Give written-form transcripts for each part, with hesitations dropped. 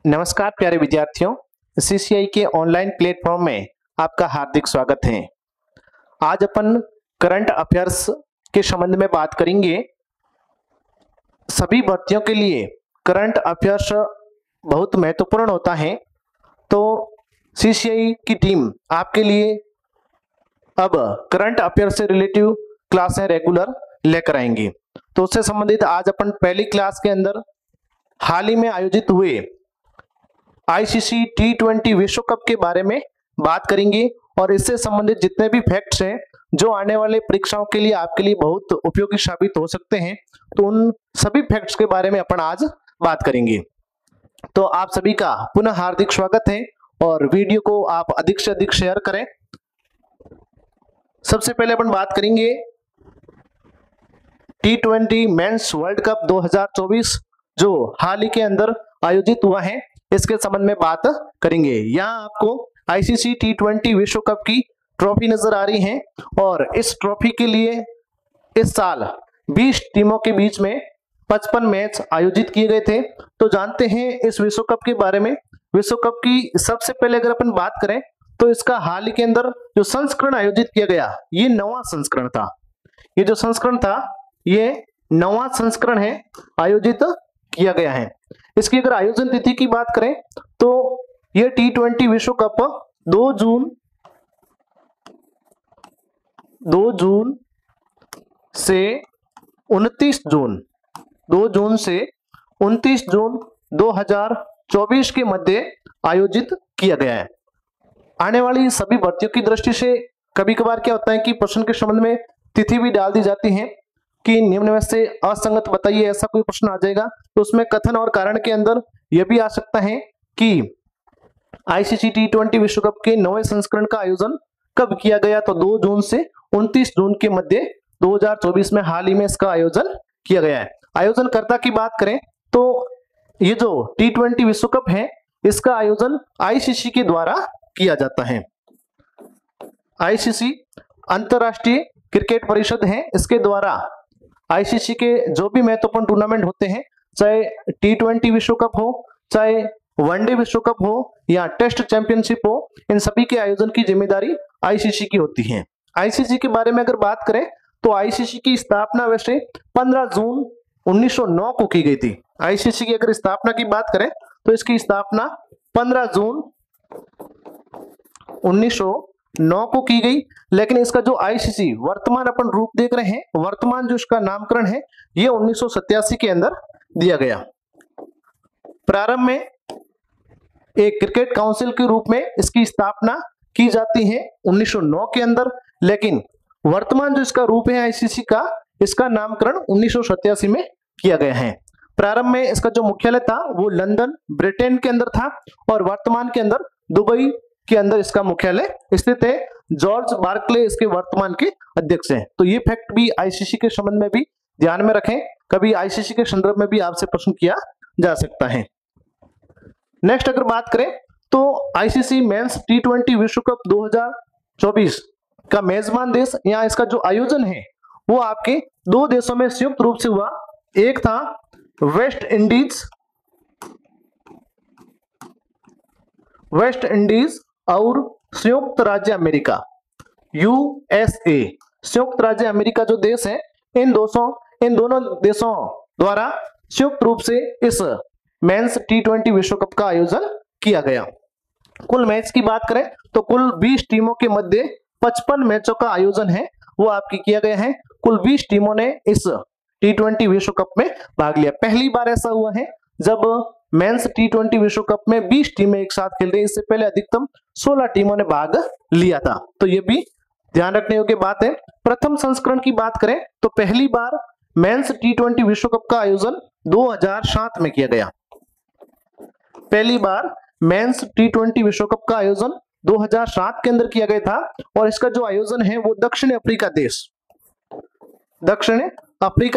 नमस्कार प्यारे विद्यार्थियों, सीसीआई के ऑनलाइन प्लेटफॉर्म में आपका हार्दिक स्वागत है। आज अपन करंट अफेयर्स के संबंध में बात करेंगे। सभी भर्तियों के लिए करंट अफेयर्स बहुत महत्वपूर्ण होता है, तो सीसीआई की टीम आपके लिए अब करंट अफेयर्स से रिलेटिव क्लासें रेगुलर लेकर आएंगे। तो उससे संबंधित आज अपन पहली क्लास के अंदर हाल ही में आयोजित हुए आईसीसी T20 विश्व कप के बारे में बात करेंगे और इससे संबंधित जितने भी फैक्ट्स हैं जो आने वाले परीक्षाओं के लिए आपके लिए बहुत उपयोगी साबित हो सकते हैं, तो उन सभी फैक्ट्स के बारे में अपन आज बात करेंगे। तो आप सभी का पुनः हार्दिक स्वागत है और वीडियो को आप अधिक से अधिक शेयर करें। सबसे पहले अपन बात करेंगे T20 मेंस वर्ल्ड कप 2024 जो हाल ही के अंदर आयोजित हुआ है, इसके संबंध में बात करेंगे। यहाँ आपको आईसीसी T20 विश्व कप की ट्रॉफी नजर आ रही है और इस ट्रॉफी के लिए इस साल 20 टीमों के बीच में 55 मैच आयोजित किए गए थे। तो जानते हैं इस विश्व कप के बारे में। विश्व कप की सबसे पहले अगर अपन बात करें तो इसका हाल ही के अंदर जो संस्करण आयोजित किया गया, ये 9वां संस्करण था। ये जो संस्करण था ये 9वां संस्करण है, आयोजित किया गया है। इसकी अगर आयोजन तिथि की बात करें तो यह T20 विश्व कप 2 जून से 29 जून 2024 के मध्य आयोजित किया गया है। आने वाली सभी भर्तियों की दृष्टि से कभी कभार क्या होता है कि प्रश्न के संबंध में तिथि भी डाल दी जाती है कि निम्न में से असंगत बताइए, ऐसा कोई प्रश्न आ जाएगा तो उसमें कथन और कारण के अंदर यह भी आ सकता है कि आईसीसी T20 विश्व कप के 9वें संस्करण का आयोजन कब किया गया, तो 2 जून से 29 जून के मध्य 2024 में हाल ही में इसका आयोजन किया गया है। आयोजनकर्ता की बात करें तो ये जो T20 विश्व कप है इसका आयोजन आईसीसी के द्वारा किया जाता है। आईसीसी अंतरराष्ट्रीय क्रिकेट परिषद है, इसके द्वारा आईसीसी के जो भी महत्वपूर्ण टूर्नामेंट होते हैं, चाहे T20 विश्व कप हो, चाहे वनडे विश्व कप हो या टेस्ट चैंपियनशिप हो, इन सभी के आयोजन की जिम्मेदारी आईसीसी की होती है। आईसीसी के बारे में अगर बात करें तो आईसीसी की स्थापना वैसे 15 जून 1909 को की गई थी। आईसीसी की अगर स्थापना की बात करें तो इसकी स्थापना 15 जून 1909 को की गई, लेकिन इसका जो आईसीसी वर्तमान अपन रूप देख रहे हैं, वर्तमान जो इसका नामकरण है ये 1987 के अंदर दिया गया। प्रारंभ में एक क्रिकेट काउंसिल के रूप में इसकी स्थापना की जाती है 1909 के अंदर, लेकिन वर्तमान जो इसका रूप है आईसीसी का, इसका नामकरण 1987 में किया गया है। प्रारंभ में इसका जो मुख्यालय था वो लंदन ब्रिटेन के अंदर था और वर्तमान के अंदर दुबई के अंदर इसका मुख्यालय स्थित है। जॉर्ज बार्कले इसके वर्तमान के अध्यक्ष हैं। तो ये फैक्ट भी आईसीसी के संबंध में भी ध्यान में रखें, कभी आईसीसी के संदर्भ में भी आपसे प्रश्न किया जा सकता है। नेक्स्ट अगर बात करें तो आईसीसी मेंस T20 विश्व कप 2024 का मेजबान देश, यहाँ इसका जो आयोजन है वो आपके 2 देशों में संयुक्त रूप से हुआ। एक था वेस्ट इंडीज और संयुक्त राज्य अमेरिका, USA। संयुक्त राज्य अमेरिका जो देश है, इन दोनों देशों द्वारा संयुक्त रूप से इस मेंस T20 विश्व कप का आयोजन किया गया। कुल मैच की बात करें तो कुल 20 टीमों के मध्य 55 मैचों का आयोजन है वो आपकी किया गया है। कुल 20 टीमों ने इस T20 विश्व कप में भाग लिया। पहली बार ऐसा हुआ है जब मेंस T20 विश्व कप में 20 टीमें एक साथ खेल रही। इससे पहले अधिकतम 16 टीमों ने भाग लिया था, तो ये भी ध्यान रखने योग्य बात है। प्रथम संस्करण की बात करें तो पहली बार मेंस T20 विश्व कप का आयोजन 2007 में किया गया। पहली बार मेंस T20 विश्व कप का आयोजन 2007 के अंदर किया गया था और इसका जो आयोजन है वो दक्षिण अफ्रीका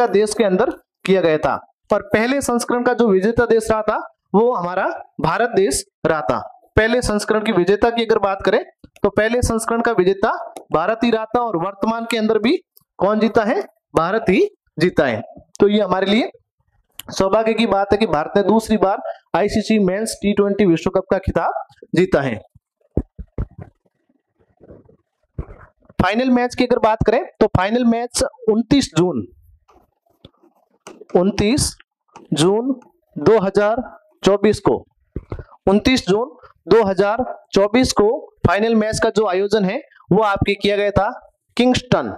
देश के अंदर किया गया था। और पहले संस्करण का जो विजेता देश रहा था वो हमारा भारत देश रहा था। पहले संस्करण की विजेता की अगर बात करें तो पहले संस्करण का विजेता भारत ही रहा था और वर्तमान के अंदर भी कौन जीता है, भारत ही जीता है। तो ये हमारे लिए सौभाग्य की बात है कि भारत ने दूसरी बार आईसीसी मेंस T20 विश्व कप का खिताब जीता है। फाइनल मैच की अगर बात करें तो फाइनल मैच 29 जून 2024 को 29 जून 2024 को फाइनल मैच का जो आयोजन है वो आपके किया गया था किंगस्टन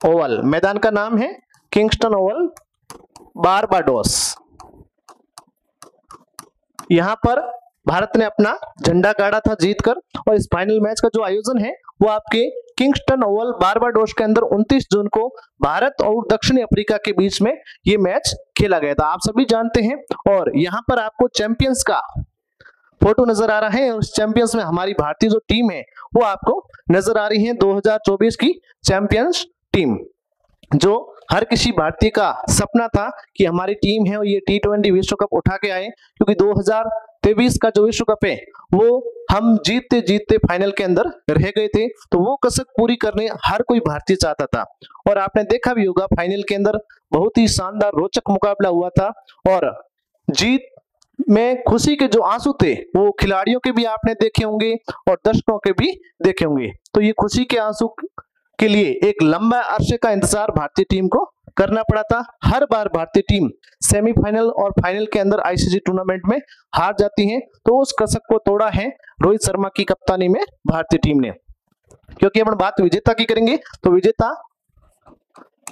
ओवल। मैदान का नाम है किंगस्टन ओवल, बारबाडोस। यहां पर भारत ने अपना झंडा गाड़ा था जीतकर, और इस फाइनल मैच का जो आयोजन है वो आपके किंगस्टन ओवल बारबाडोस के अंदर 29 जून को भारत और दक्षिणी अफ्रीका के बीच में ये मैच खेला गया था, आप सभी जानते हैं। और यहां पर आपको चैंपियंस का फोटो नजर आ रहा है, और उस चैंपियंस में हमारी भारतीय जो टीम है वो आपको नजर आ रही है, 2024 की चैंपियंस टीम, जो हर किसी भारतीय का सपना था कि हमारी टीम है और ये T20 विश्व कप उठा के आए, क्योंकि 2023 का जो विश्व कप है वो हम जीतते जीतते फाइनल के अंदर रह गए थे, तो वो कसक पूरी करने हर कोई भारतीय चाहता था। और आपने देखा भी होगा फाइनल के अंदर बहुत ही शानदार रोचक मुकाबला हुआ था, और जीत में खुशी के जो आंसू थे वो खिलाड़ियों के भी आपने देखे होंगे और दर्शकों के भी देखे होंगे। तो ये खुशी के आंसू के लिए एक लंबा अरसे का इंतजार भारतीय टीम को करना पड़ा था। हर बार भारतीय टीम सेमीफाइनल और फाइनल के अंदर आईसीसी टूर्नामेंट में हार जाती है, तो उस कसक को तोड़ा है रोहित शर्मा की कप्तानी में भारतीय टीम ने। क्योंकि अपन बात विजेता की करेंगे तो विजेता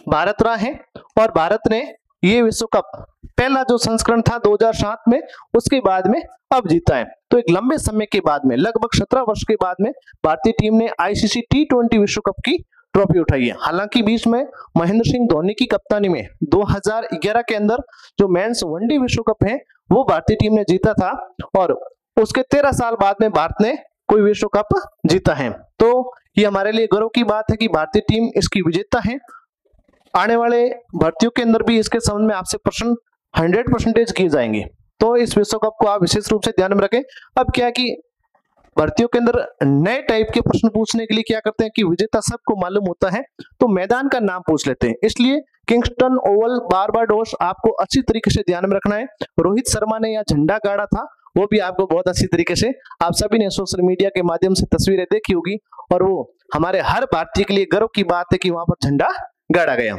भारत रहा है, और भारत ने ये विश्व कप पहला जो संस्करण था 2007 में, उसके बाद में अब जीता है। तो एक लंबे समय के बाद में, लगभग 17 वर्ष के बाद में भारतीय टीम ने आईसीसी T20 विश्व कप की ट्रॉफी उठाई है। हालांकि बीच में महेंद्र सिंह धोनी की कप्तानी में 2011 के अंदर जो मेंस वनडे विश्व कप है वो भारतीय टीम ने जीता था, और उसके 13 साल बाद में भारत ने कोई विश्व कप जीता है। तो ये हमारे लिए गर्व की बात है कि भारतीय टीम इसकी विजेता है। आने वाले भर्तियों के अंदर भी इसके संबंध में आपसे प्रश्न 100% किए जाएंगे, तो इस विश्व कप को आप विशेष रूप से ध्यान में रखें। अब क्या है कि भर्तियों के अंदर नए टाइप के प्रश्न पूछने के लिए क्या करते हैं कि विजेता सबको मालूम होता है, तो मैदान का नाम पूछ लेते हैं। इसलिए किंगस्टन ओवल बारबाडोस आपको अच्छी तरीके से ध्यान में रखना है। रोहित शर्मा ने यहाँ झंडा गाड़ा था, वो भी आपको बहुत अच्छी तरीके से, आप सभी ने सोशल मीडिया के माध्यम से तस्वीरें देखी होगी, और वो हमारे हर भारतीय के लिए गर्व की बात है कि वहां पर झंडा गाड़ा गया।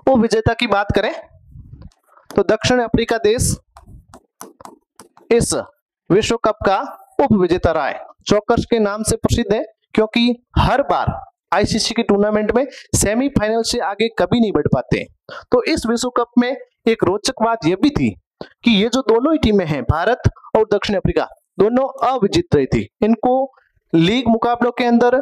वो विजेता की बात करें तो दक्षिण अफ्रीका देश इस विश्व कप का उप विजेता रहा है। चौकस के नाम से प्रसिद्ध है, क्योंकि हर बार आईसीसी के टूर्नामेंट में सेमीफाइनल से आगे कभी नहीं बढ़ पाते। तो इस विश्व कप में एक रोचक बात यह भी थी कि ये जो दोनों ही टीमें हैं, भारत और दक्षिण अफ्रीका, दोनों अविजित रही थी। इनको लीग मुकाबलों के अंदर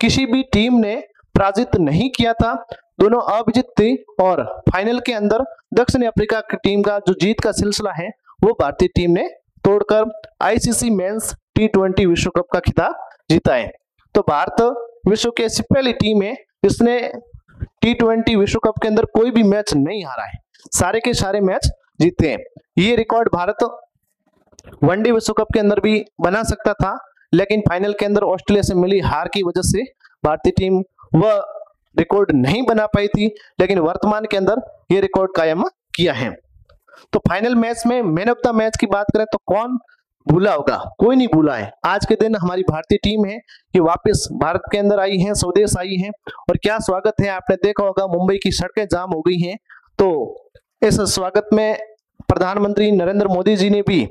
किसी भी टीम ने पराजित नहीं किया था, दोनों अविजित थी, और फाइनल के अंदर दक्षिण अफ्रीका की टीम का जो जीत का सिलसिला है वो भारतीय टीम ने तोड़कर आईसीसी मेंस T20 विश्व कप का खिताब जीता है। तो भारत विश्व की ऐसी पहली टीम है जिसने T20 विश्व कप के अंदर कोई भी मैच नहीं हारा है, सारे के सारे मैच जीते हैं। ये रिकॉर्ड भारत वनडे विश्व कप के अंदर भी बना सकता था, लेकिन फाइनल के अंदर ऑस्ट्रेलिया से मिली हार की वजह से भारतीय टीम वह रिकॉर्ड नहीं बना पाई थी, लेकिन वर्तमान के अंदर ये रिकॉर्ड कायम किया है। तो फाइनल मैच में मैन ऑफ द मैच की बात करें तो कौन भूला होगा, कोई नहीं भूला है। आज के दिन हमारी भारतीय टीम है ये वापस भारत के अंदर आई है, स्वदेश आई है, और क्या स्वागत है। आपने देखा होगा मुंबई की सड़कें जाम हो गई हैं, तो इस स्वागत में प्रधानमंत्री नरेंद्र मोदी जी ने भी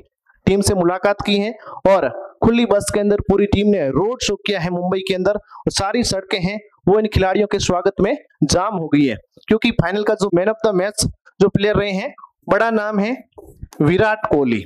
टीम से मुलाकात की है, और खुली बस के अंदर पूरी टीम ने रोड शो किया है मुंबई के अंदर, और सारी सड़कें हैं वो इन खिलाड़ियों के स्वागत में जाम हो गई है। क्योंकि फाइनल का जो मैन ऑफ द मैच जो प्लेयर रहे हैं, बड़ा नाम है विराट कोहली।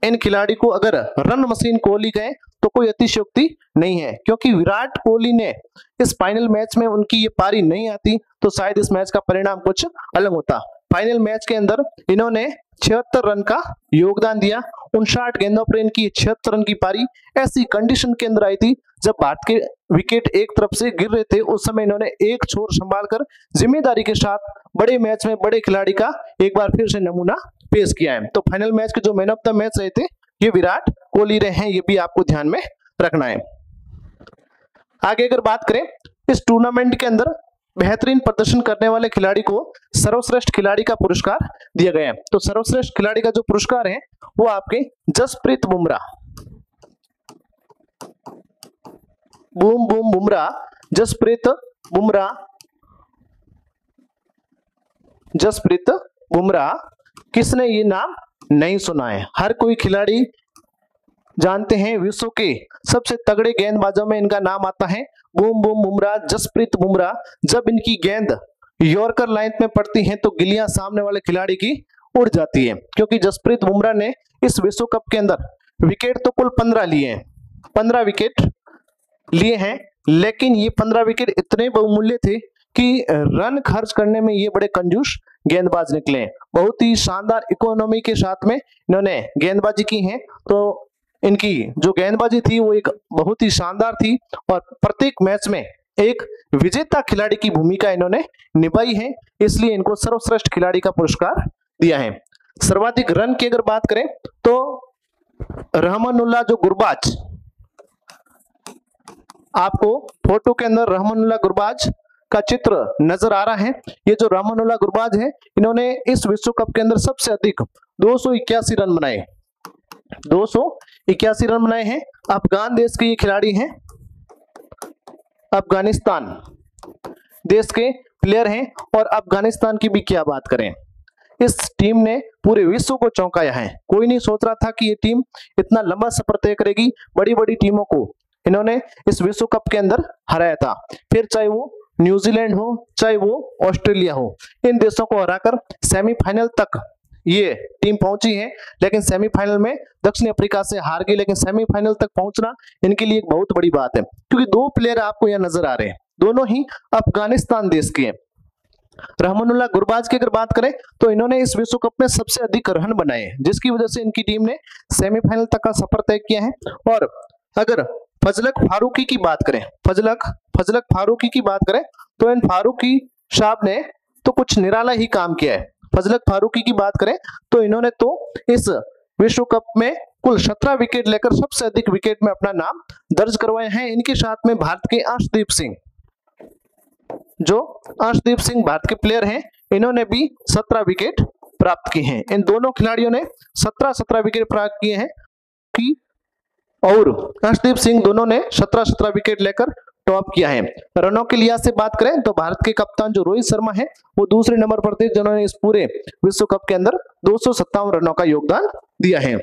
इन खिलाड़ी को अगर रन मशीन कोहली कहें तो कोई अतिशयोक्ति नहीं है, क्योंकि विराट कोहली ने इस फाइनल मैच में उनकी ये पारी नहीं आती तो शायद इस मैच का परिणाम कुछ अलग होता। फाइनल मैच के अंदर इन्होंने 76 रन का योगदान दिया। 59 गेंदों पर इनकी 76 रन की पारी ऐसी कंडीशन के अंदर आई थी जब भारत के विकेट एक तरफ से गिर रहे थे, उस समय इन्होंने एक छोर संभालकर जिम्मेदारी के साथ बड़े मैच में बड़े खिलाड़ी का एक बार फिर से नमूना पेश किया है। तो फाइनल मैच के जो मैन ऑफ द मैच रहे थे ये विराट कोहली रहे हैं, ये भी आपको ध्यान में रखना है। आगे अगर बात करें, इस टूर्नामेंट के अंदर बेहतरीन प्रदर्शन करने वाले खिलाड़ी को सर्वश्रेष्ठ खिलाड़ी का पुरस्कार दिया गया है। तो सर्वश्रेष्ठ खिलाड़ी का जो पुरस्कार है वो आपके जसप्रीत बुमराह, बूम बूम बुमराह, जसप्रीत बुमराह, जसप्रीत बुमराह। किसने ये नाम नहीं सुना है? हर कोई खिलाड़ी जानते हैं, विश्व के सबसे तगड़े गेंदबाजों में इनका नाम आता है, बूम बूम बुमराह, जसप्रीत बुमराह। जब इनकी गेंद यॉर्कर लाइन में पड़ती है तो गिलियां सामने वाले खिलाड़ी की उड़ जाती है, क्योंकि जसप्रीत बुमराह ने इस विश्व कप के अंदर विकेट तो कुल 15 लिए हैं, 15 विकेट लिए हैं, लेकिन ये 15 विकेट इतने बहुमूल्य थे कि रन खर्च करने में ये बड़े कंजूस गेंदबाज निकले। बहुत ही शानदार इकोनॉमी के साथ में इन्होंने गेंदबाजी की है। तो इनकी जो गेंदबाजी थी वो एक बहुत ही शानदार थी और प्रत्येक मैच में एक विजेता खिलाड़ी की भूमिका इन्होंने निभाई है, इसलिए इनको सर्वश्रेष्ठ खिलाड़ी का पुरस्कार दिया है। सर्वाधिक रन की अगर बात करें तो रहमानुल्लाह जो गुरबाज, आपको फोटो के अंदर रहमानुल्लाह गुरबाज का चित्र नजर आ रहा है। ये जो रहमानुल्लाह गुरबाज है, इन्होंने इस विश्व कप के अंदर सबसे अधिक 281 रन बनाए, 281 रन बनाए हैं। अफगान देश के ये खिलाड़ी हैं, अफगानिस्तान देश के प्लेयर हैं। और अफगानिस्तान की भी क्या बात करें, इस टीम ने पूरे विश्व को चौंकाया है। कोई नहीं सोच रहा था कि ये टीम इतना लंबा सफर तय करेगी। बड़ी बड़ी टीमों को इन्होंने इस विश्व कप के अंदर हराया था, फिर चाहे वो न्यूजीलैंड हो, चाहे वो ऑस्ट्रेलिया हो, इन देशों को हराकर सेमीफाइनल तक ये टीम पहुंची है। लेकिन सेमीफाइनल में दक्षिण अफ्रीका से हार गई, लेकिन सेमीफाइनल तक पहुंचना इनके लिए एक बहुत बड़ी बात है, क्योंकि दो प्लेयर आपको यहाँ नजर आ रहे हैं, दोनों ही अफगानिस्तान देश के हैं। रहमानुल्लाह गुरबाज की अगर बात करें तो इन्होंने इस विश्व कप में सबसे अधिक रन बनाए हैं, जिसकी वजह से इनकी टीम ने सेमीफाइनल तक का सफर तय किया है। और अगर फजलक फारूकी की बात करें, फजलक फारूकी की बात करें तो इन फारूकी साहब ने तो कुछ निराला ही काम किया है। फजलक फारूकी की बात करें तो इन्होंने तो इस विश्व कप में कुल 17 विकेट लेकर सबसे अधिक विकेट में अपना नाम दर्ज करवाए हैं। इनके साथ में भारत के अर्शदीप सिंह, जो अर्शदीप सिंह भारत के प्लेयर हैं, इन्होंने भी 17 विकेट प्राप्त किए हैं। इन दोनों खिलाड़ियों ने 17 विकेट प्राप्त किए हैं कि और अर्शदीप सिंह दोनों ने 17 विकेट लेकर टॉप किया है। रनों के लिहाज से बात करें तो भारत के कप्तान जो रोहित शर्मा है वो दूसरे नंबर पर थे, जिन्होंने इस पूरे विश्व कप के अंदर 257 रनों का योगदान दिया है।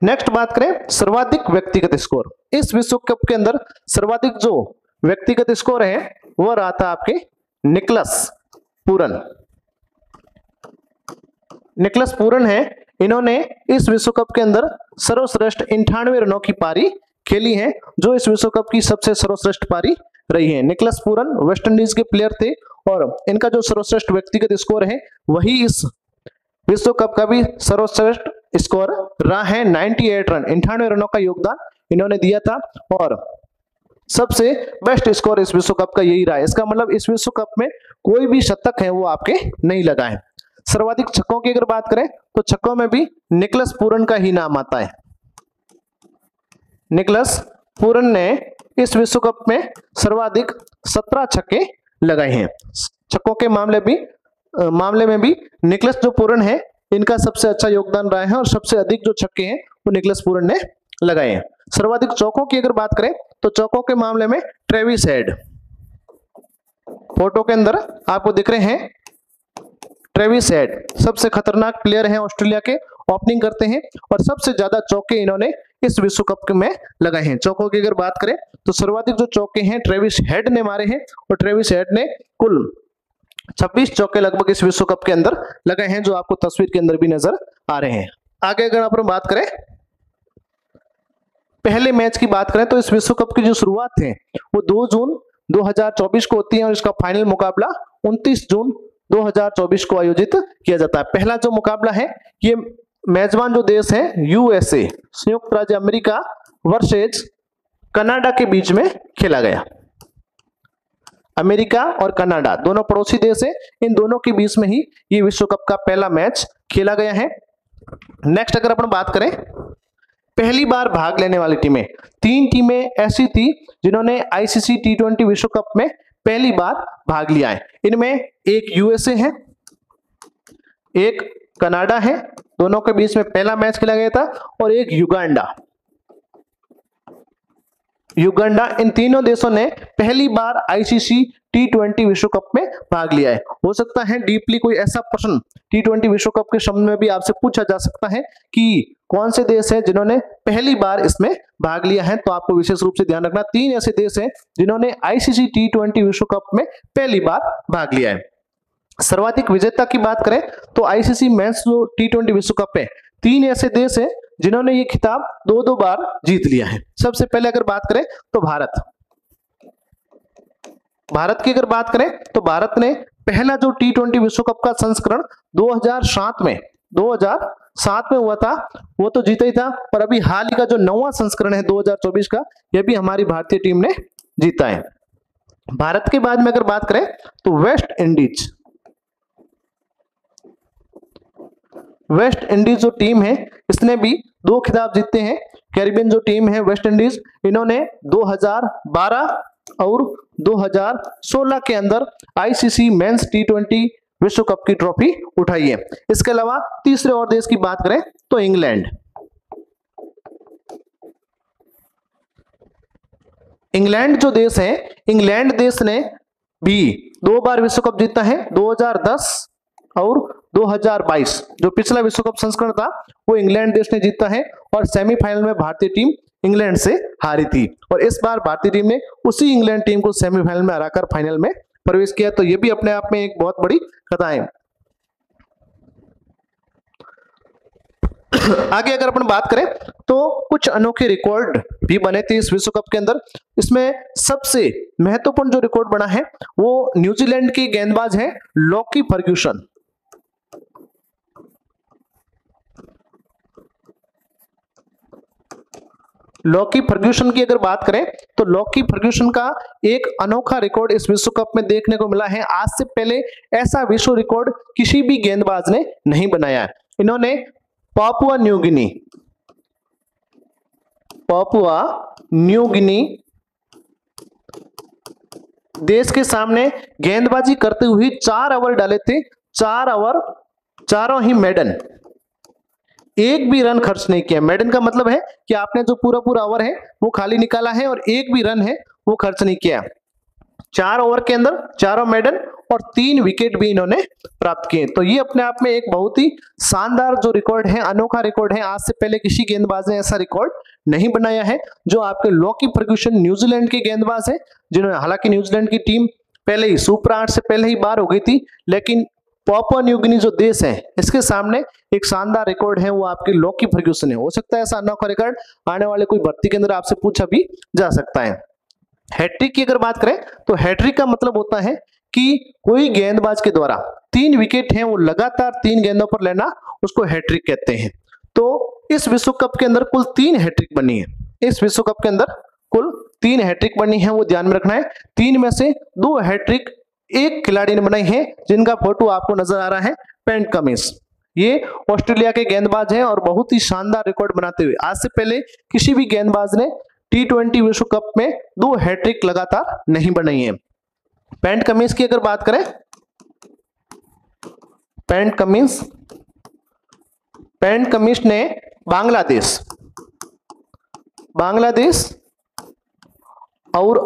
नेक्स्ट बात करें सर्वाधिक व्यक्तिगत स्कोर। इस विश्व कप के अंदर सर्वाधिक जो व्यक्तिगत स्कोर है वो रहा था आपके निकलस पूरन। निकलस पूरन है, इन्होंने इस विश्व कप के अंदर सर्वश्रेष्ठ 98 रनों की पारी खेली है, जो इस विश्व कप की सबसे सर्वश्रेष्ठ पारी रही है। निकलस पूरन वेस्ट इंडीज के प्लेयर थे और इनका जो सर्वश्रेष्ठ व्यक्तिगत स्कोर है वही इस विश्व कप का भी सर्वश्रेष्ठ स्कोर रहा है। 98 रन, 98 रनों का योगदान इन्होंने दिया था और सबसे बेस्ट स्कोर इस विश्व कप का यही रहा है। इसका मतलब इस विश्व कप में कोई भी शतक है वो आपके नहीं लगा है। सर्वाधिक छक्कों की अगर बात करें तो छक्कों में भी निकलस पूरन का ही नाम आता है। निकलस पूरन ने इस विश्व कप में सर्वाधिक 17 छक्के लगाए हैं। छक्कों के मामले में भी निकलस जो पूरन है इनका सबसे अच्छा योगदान रहा है और सबसे अधिक जो छक्के हैं वो निकलस पूरन ने लगाए हैं। सर्वाधिक चौकों की अगर बात करें तो चौकों के मामले में ट्रेविस हेड, फोटो के अंदर आपको दिख रहे हैं ट्रेविस हेड, सबसे खतरनाक प्लेयर हैं ऑस्ट्रेलिया के, ओपनिंग करते हैं और सबसे ज्यादा चौके इन्होंने इस विश्व कप में लगाए हैं। चौकों की अगर बात करें तो सर्वाधिक जो चौके हैं ट्रेविस हेड ने मारे हैं और ट्रेविस हेड ने कुल 26 चौके लगभग इस विश्व कप के अंदर लगाए हैं, जो आपको तस्वीर के अंदर भी नजर आ रहे हैं। आगे अगर अपन बात करें पहले मैच की बात करें तो इस विश्व कप की जो शुरुआत है वो 2 जून 2024 को होती है और इसका फाइनल मुकाबला 29 जून 2024 को आयोजित किया जाता है। पहला जो मुकाबला है ये मेजबान जो देश है यूएसए, संयुक्त राज्य अमेरिका वर्सेज कनाडा के बीच में खेला गया। अमेरिका और कनाडा दोनों पड़ोसी देश है, इन दोनों के बीच में ही ये विश्व कप का पहला मैच खेला गया है। नेक्स्ट अगर अपन बात करें पहली बार भाग लेने वाली टीमें, 3 टीमें ऐसी थी जिन्होंने आईसीसी T20 विश्व कप में पहली बार भाग लिया है। इनमें एक यूएसए है, एक कनाडा है, दोनों के बीच में पहला मैच खेला गया था, और एक युगांडा। इन तीनों देशों ने पहली बार आईसीसी T20 विश्व कप में भाग लिया है। हो सकता है डीपली कोई ऐसा प्रश्न T20 विश्व कप के संबंध में भी आपसे पूछा जा सकता है कि कौन से देश हैं जिन्होंने पहली बार इसमें भाग लिया है, तो आपको विशेष रूप से ध्यान रखना 3 ऐसे देश हैं जिन्होंने आईसीसी T20 विश्व कप में पहली बार भाग लिया है। सर्वाधिक विजेता की बात करें तो आईसीसी मेंस जो T20 विश्व कप है, 3 ऐसे देश हैं जिन्होंने ये खिताब 2-2 बार जीत लिया है। सबसे पहले अगर बात करें तो भारत की अगर बात करें तो भारत ने पहला जो T20 विश्व कप का संस्करण 2007 में हुआ था, वो तो जीता ही था, पर अभी हाल ही का जो 9वां संस्करण है 2024 का, यह भी हमारी भारतीय टीम ने जीता है। भारत के बाद में अगर बात करें तो वेस्ट इंडीज जो टीम है इसने भी 2 खिताब जीते हैं। कैरिबियन जो टीम है वेस्ट इंडीज, इन्होंने 2012 और 2016 के अंदर आईसीसी मेंस T20 विश्व कप की ट्रॉफी उठाई है। इसके अलावा तीसरे और देश की बात करें तो इंग्लैंड जो देश है, इंग्लैंड देश ने भी 2 बार विश्व कप जीता है, 2010 और 2022। जो पिछला विश्व कप संस्करण था वो इंग्लैंड देश ने जीता है, और सेमीफाइनल में भारतीय टीम इंग्लैंड से हारी थी, और इस बार भारतीय टीम ने उसी इंग्लैंड टीम को सेमीफाइनल में हराकर फाइनल में प्रवेश किया। तो ये भी अपने आप में एक बहुत बड़ी कथा है। आगे अगर अपन बात करें तो कुछ अनोखे रिकॉर्ड भी बने थे इस विश्व कप के अंदर। इसमें सबसे महत्वपूर्ण जो रिकॉर्ड बना है वो न्यूजीलैंड के गेंदबाज हैं लॉकी फर्ग्यूसन। लॉकी फर्ग्यूसन की अगर बात करें तो लॉकी फर्ग्यूसन का एक अनोखा रिकॉर्ड इस विश्व कप में देखने को मिला है। आज से पहले ऐसा विश्व रिकॉर्ड किसी भी गेंदबाज ने नहीं बनाया है। इन्होंने पापुआ न्यू गिनी देश के सामने गेंदबाजी करते हुए 4 ओवर डाले थे, 4 ओवर, चारों ही मेडन, एक भी रन खर्च नहीं किया। मेडन का मतलब है कि आपने जो पूरा ओवर है वो खाली निकाला है और एक भी रन है वो खर्च नहीं किया। 4 ओवर के अंदर चारों मेडन और 3 विकेट भी इन्होंने प्राप्त किए। तो ये अपने आप में एक बहुत ही शानदार जो रिकॉर्ड है, अनोखा रिकॉर्ड है। आज से पहले किसी गेंदबाज ने ऐसा रिकॉर्ड नहीं बनाया है। जो आपके लॉकी फर्ग्यूसन न्यूजीलैंड के गेंदबाज है, जिन्होंने, हालांकि न्यूजीलैंड की टीम पहले ही सुपर 8 से पहले ही बाहर हो गई थी, लेकिन पापुआ न्यू गिनी जो देश है इसके सामने एक शानदार रिकॉर्ड है वो आपके लॉकी फर्ग्यूसन है। हो सकता है ऐसा अनोखा रिकॉर्ड आने वाले कोई भर्ती के अंदर आपसे पूछा भी जा सकता है। हैट्रिक की अगर बात करें तो हैट्रिक का मतलब होता है कि कोई गेंदबाज के द्वारा 3 विकेट हैं वो लगातार 3 गेंदों पर लेना, उसको हैट्रिक कहते हैं। तो इस विश्व कप के अंदर कुल 3 हैट्रिक बनी है। इस विश्व कप के अंदर कुल 3 हैट्रिक बनी है, वो ध्यान में रखना है। 3 में से 2 हैट्रिक एक खिलाड़ी ने बनाई है, जिनका फोटो आपको नजर आ रहा है, पैट कमिंस। ये ऑस्ट्रेलिया के गेंदबाज हैं और बहुत ही शानदार रिकॉर्ड बनाते हुए आज से पहले किसी भी गेंदबाज ने T20 विश्व कप में 2 हैट्रिक लगातार नहीं बनाई है। पैट कमिंस की अगर बात करें, पैट कमिंस ने बांग्लादेश और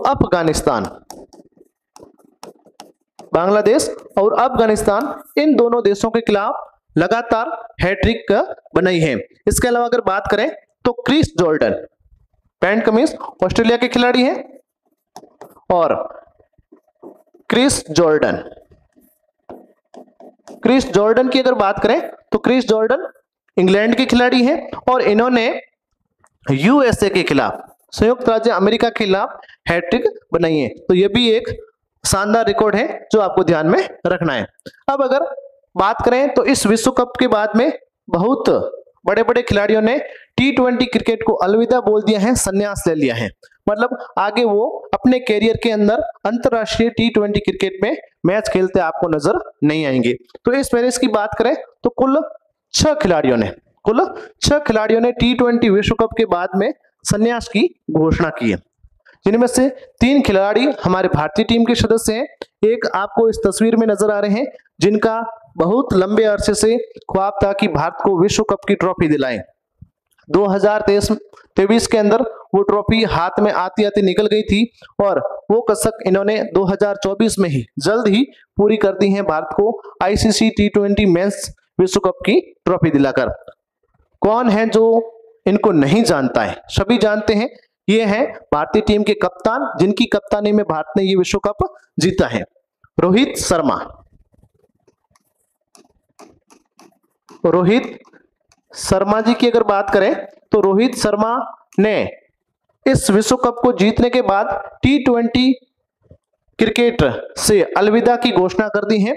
अफगानिस्तान इन दोनों देशों के खिलाफ लगातार हैट्रिक बनाई है। इसके अलावा अगर बात करें तो Chris Jordan, Pat Cummins Australia के खिलाड़ी हैं, और क्रिस जॉर्डन की अगर बात करें तो क्रिस जॉर्डन इंग्लैंड के खिलाड़ी हैं, और इन्होंने यूएसए के खिलाफ, संयुक्त राज्य अमेरिका के खिलाफ हैट्रिक बनाई है। तो यह भी एक शानदार रिकॉर्ड है जो आपको ध्यान में रखना है। अब अगर बात करें तो इस विश्व कप के बाद में बहुत बड़े बड़े खिलाड़ियों ने T20 क्रिकेट को अलविदा बोल दिया है, संन्यास ले लिया है। मतलब आगे वो अपने कैरियर के अंदर अंतरराष्ट्रीय T20 क्रिकेट में मैच खेलते आपको नजर नहीं आएंगे। तो इस मैच की बात करें तो कुल 6 खिलाड़ियों ने कुल 6 खिलाड़ियों ने T20 विश्व कप के बाद में संन्यास की घोषणा की है, जिनमें से 3 खिलाड़ी हमारे भारतीय टीम के सदस्य हैं। एक आपको इस तस्वीर में नजर आ रहे हैं जिनका बहुत लंबे अरसे से ख्वाब था कि भारत को विश्व कप की ट्रॉफी दिलाएं। 2023 के अंदर वो ट्रॉफी हाथ में आती आती निकल गई थी और वो कसक इन्होंने 2024 में ही जल्द ही पूरी कर दी है भारत को आईसीसी T20 मेंस विश्व कप की ट्रॉफी दिलाकर। कौन है जो इनको नहीं जानता है? सभी जानते हैं, ये है भारतीय टीम के कप्तान, जिनकी कप्तानी में भारत ने ये विश्व कप जीता है, रोहित शर्मा। रोहित शर्मा जी की अगर बात करें तो रोहित शर्मा ने इस विश्व कप को जीतने के बाद T20 क्रिकेट से अलविदा की घोषणा कर दी है,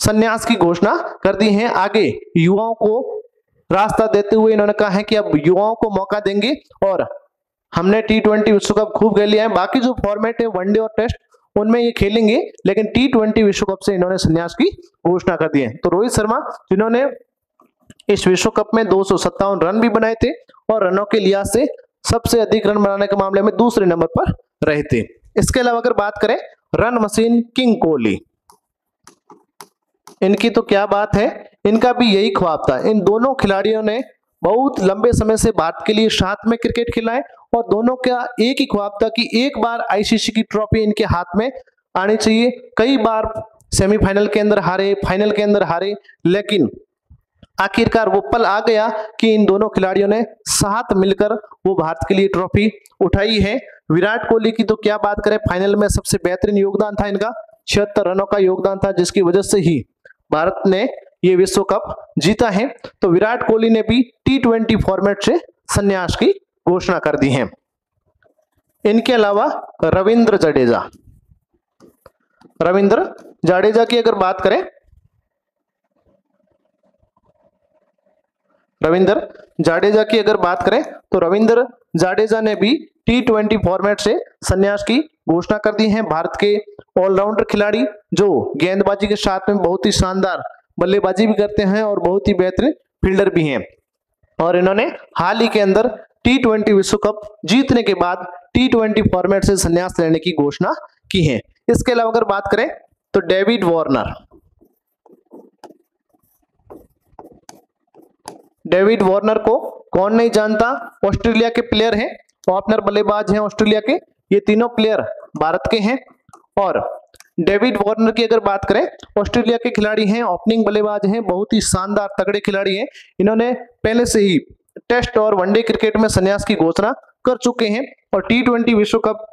संन्यास की घोषणा कर दी है। आगे युवाओं को रास्ता देते हुए इन्होंने कहा है कि अब युवाओं को मौका देंगे और हमने T20 विश्व कप खूब खेल लिया है, बाकी जो फॉर्मेट है वनडे और टेस्ट उनमें ये खेलेंगे, लेकिन T20 विश्व कप से इन्होंने संन्यास की घोषणा कर दी है। तो रोहित शर्मा जिन्होंने इस विश्व कप में 257 रन भी बनाए थे और रनों के लिहाज से सबसे अधिक रन बनाने के मामले में दूसरे नंबर पर रहे थे। इसके अलावा अगर बात करें रन मशीन किंग कोहली, इनकी तो क्या बात है, इनका भी यही ख्वाब था। इन दोनों खिलाड़ियों ने बहुत लंबे समय से भारत के लिए साथ में क्रिकेट खेला है और दोनों का एक ही ख्वाब था कि एक बार आईसीसी की ट्रॉफी इनके हाथ में आनी चाहिए। कई बार सेमीफाइनल के अंदर हारे, फाइनल के अंदर हारे, लेकिन आखिरकार वो पल आ गया कि इन दोनों खिलाड़ियों ने साथ मिलकर वो भारत के लिए ट्रॉफी उठाई है। विराट कोहली की तो क्या बात करें, फाइनल में सबसे बेहतरीन योगदान था इनका, 76 रनों का योगदान था, जिसकी वजह से ही भारत ने ये विश्व कप जीता है। तो विराट कोहली ने भी T20 फॉर्मेट से संन्यास की घोषणा कर दी है। इनके अलावा रविंद्र जाडेजा की अगर बात करें, तो रविंद्र जाडेजा ने भी T20 फॉर्मेट से संन्यास की घोषणा कर दी है। भारत के ऑलराउंडर खिलाड़ी जो गेंदबाजी के साथ में बहुत ही शानदार बल्लेबाजी भी करते हैं और बहुत ही बेहतरीन फील्डर भी हैं, और इन्होंने हाल ही के अंदर T20 विश्व कप जीतने के बाद T20 फॉर्मेट से संन्यास लेने की घोषणा की है। इसके अलावा अगर बात करें तो डेविड वार्नर को कौन नहीं जानता, ऑस्ट्रेलिया के प्लेयर हैं, ओपनर बल्लेबाज हैं ऑस्ट्रेलिया के। ये तीनों प्लेयर भारत के हैं। और डेविड वार्नर की अगर बात करें, ऑस्ट्रेलिया के खिलाड़ी हैं, ओपनिंग बल्लेबाज हैं, बहुत ही शानदार तगड़े खिलाड़ी हैं। इन्होंने पहले से ही टेस्ट और वनडे क्रिकेट में संन्यास की घोषणा कर चुके हैं और T20 विश्व कप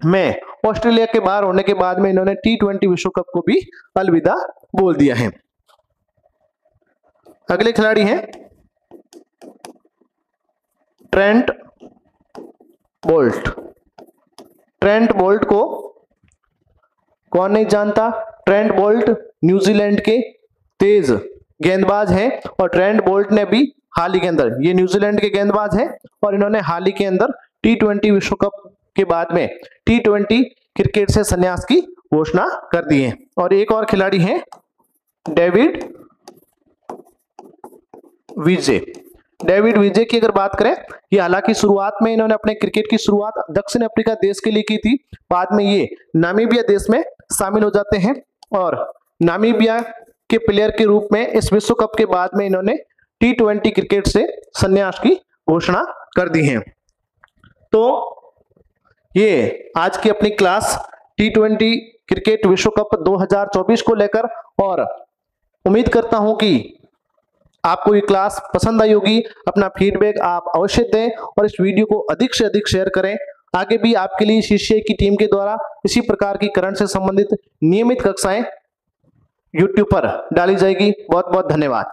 में ऑस्ट्रेलिया के बाहर होने के बाद में इन्होंने T20 विश्व कप को भी अलविदा बोल दिया है। अगले खिलाड़ी हैं ट्रेंट बोल्ट को कौन नहीं जानता। ट्रेंट बोल्ट न्यूजीलैंड के तेज गेंदबाज हैं और ट्रेंट बोल्ट ने भी हाल ही के अंदर, ये न्यूजीलैंड के गेंदबाज हैं और इन्होंने हाल ही के अंदर T20 विश्व कप के बाद में T20 क्रिकेट से संन्यास की घोषणा कर दी है। और एक और खिलाड़ी हैं डेविड विजय की अगर बात करें, ये हालांकि शुरुआत में इन्होंने अपने क्रिकेट की शुरुआत दक्षिण अफ्रीका देश के लिए की थी, बाद में ये नामीबिया देश में शामिल हो जाते हैं और नामीबिया के प्लेयर के रूप में इस विश्व कप के बाद में इन्होंने T20 क्रिकेट से संन्यास की घोषणा कर दी है। तो ये आज की अपनी क्लास T20 क्रिकेट विश्व कप 2024 को लेकर, और उम्मीद करता हूं कि आपको ये क्लास पसंद आई होगी। अपना फीडबैक आप अवश्य दें और इस वीडियो को अधिक से अधिक शेयर करें। आगे भी आपके लिए CCI की टीम के द्वारा इसी प्रकार की करंट से संबंधित नियमित कक्षाएं YouTube पर डाली जाएगी। बहुत बहुत धन्यवाद।